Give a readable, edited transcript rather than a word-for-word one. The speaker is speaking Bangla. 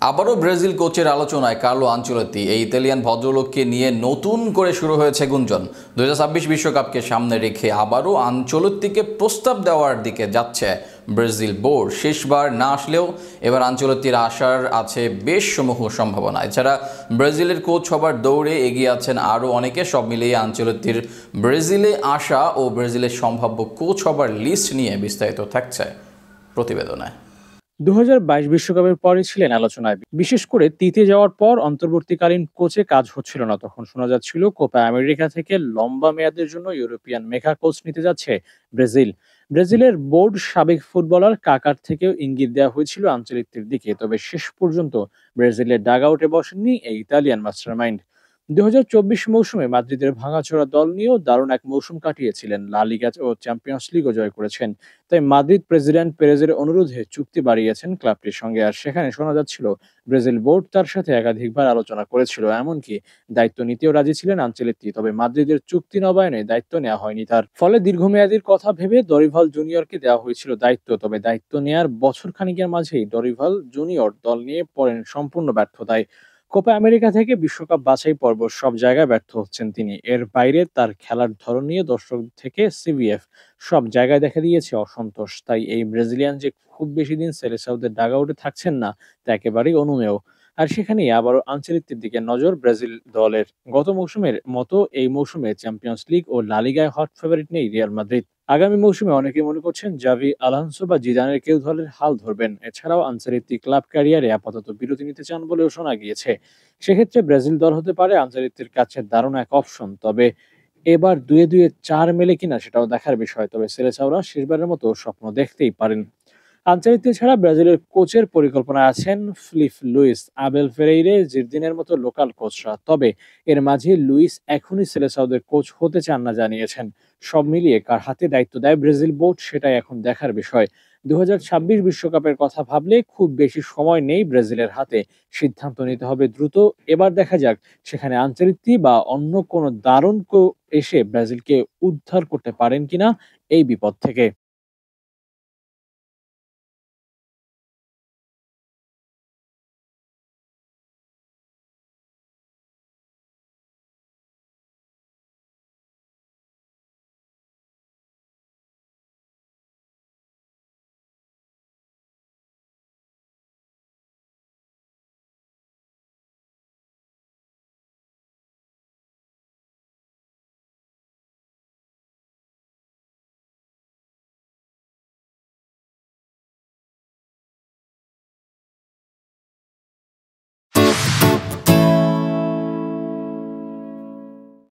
আবারও ব্রাজিল কোচের আলোচনায় কার্লো আনচেলত্তি। এই ইতালিয়ান ভদ্রলোককে নিয়ে নতুন করে শুরু হয়েছে গুঞ্জন। 2026 বিশ্বকাপকে সামনে রেখে আবারও আনচেলত্তিকে প্রস্তাব দেওয়ার দিকে যাচ্ছে ব্রাজিল বোর্ড। শেষবার না আসলেও এবার আনচেলত্তির আসার আছে বেশ সমূহ সম্ভাবনা। এছাড়া ব্রাজিলের কোচ হবার দৌড়ে এগিয়ে আছেন আরও অনেকে। সব মিলিয়ে আনচেলত্তির ব্রাজিলে আসা ও ব্রাজিলের সম্ভাব্য কোচ হবার লিস্ট নিয়ে বিস্তারিত থাকছে প্রতিবেদনে। 2022 বিশ্বকাপের পরে ছিলেন আলোচনায়, বিশেষ করে তিতে যাওয়ার পর অন্তর্বর্তীকালীন কোচে কাজ হচ্ছিল না। তখন শোনা যাচ্ছিল কোপা আমেরিকা থেকে লম্বা মেয়াদের জন্য ইউরোপিয়ান মেগা কোচ নিতে যাচ্ছে ব্রাজিল। ব্রাজিলের বোর্ড সাবেক ফুটবলার কাকার থেকেও ইঙ্গিত দেওয়া হয়েছিল আনচেলত্তির দিকে, তবে শেষ পর্যন্ত ব্রাজিলের ডাগ আউটে বসেননি এই ইতালিয়ান মাস্টারমাইন্ড। 2024 মৌসুমে মাদ্রিদের ভাঙাচোরা দল নিয়েও দারুণ এক মৌসুম কাটিয়েছিলেন, লা লিগা ও চ্যাম্পিয়ন্স লিগও জয় করেছেন। তাই মাদ্রিদ প্রেসিডেন্ট পেরেজের অনুরোধে চুক্তি বাড়িয়েছেন ক্লাবটির সঙ্গে। আর সেখানে শোনা যাচ্ছিল ব্রাজিল বোর্ড তার সাথে একাধিকবার আলোচনা করেছিল, এমনকি দায়িত্ব নিতেও রাজি ছিলেন আনচেলত্তি। তবে মাদ্রিদের চুক্তি নবায়নে দায়িত্ব নেওয়া হয়নি তার। ফলে দীর্ঘমেয়াদীর কথা ভেবে দরিভাল জুনিয়রকে দেওয়া হয়েছিল দায়িত্ব। তবে দায়িত্ব নেয়ার বছর খানিকের মাঝেই দরিভাল জুনিয়র দল নিয়ে পড়েন সম্পূর্ণ ব্যর্থতায়। কোপা আমেরিকা থেকে বিশ্বকাপ বাছাই পর্ব সব জায়গায় ব্যর্থ হচ্ছেন তিনি। এর বাইরে তার খেলার ধরন নিয়ে দর্শক থেকে সিবিএফ সব জায়গায় দেখা দিয়েছে অসন্তোষ। তাই এই ব্রাজিলিয়ান যে খুব বেশি দিন সেলেসাওদের ডাগআউটে থাকছেন না, তা একেবারেই অনুমেয়। আর সেখানেই আবারও আনচেলত্তির দিকে নজর ব্রাজিল দলের। গত মৌসুমের মতো এই মৌসুমে চ্যাম্পিয়ন্স লিগ ও লা লিগায় হট ফেভারিট নেই রিয়াল মাদ্রিদ। আগামী মৌসুমে অনেকে মনে করছেন জাভি আলোনসো বা জিদানের কেউ দলের হাল ধরবেন। এছাড়াও আনচেলত্তি ক্লাব ক্যারিয়ারে আপাতত বিরতি নিতে চান বলেও শোনা গিয়েছে। সেক্ষেত্রে ব্রাজিল দল হতে পারে আনচেলত্তির কাছে দারুণ এক অপশন। তবে এবার দুয়ে দুয়ে চার মেলে কিনা সেটাও দেখার বিষয়। তবে সেলেসাওরা শেষবারের মতো স্বপ্ন দেখতেই পারেন। আনচেলত্তি ছাড়া ব্রাজিলের কোচের পরিকল্পনায় আছেন ফিলিপ লুইস, আবেল ফেরেইরে, জিরদিনের মতো লোকাল কোচরা। তবে এর মাঝে লুইস এখনই সেলেসাওদের কোচ হতে চান না জানিয়েছেন। সব মিলিয়ে কার হাতে দায়িত্ব দেয় ব্রাজিল বোর্ড, সেটাই এখন দেখার বিষয়। 2026 বিশ্বকাপের কথা ভাবলে খুব বেশি সময় নেই ব্রাজিলের হাতে। সিদ্ধান্ত নিতে হবে দ্রুত। এবার দেখা যাক সেখানে আনচেলত্তি বা অন্য কোনো দারুণ কেউ এসে ব্রাজিলকে উদ্ধার করতে পারেন কিনা এই বিপদ থেকে।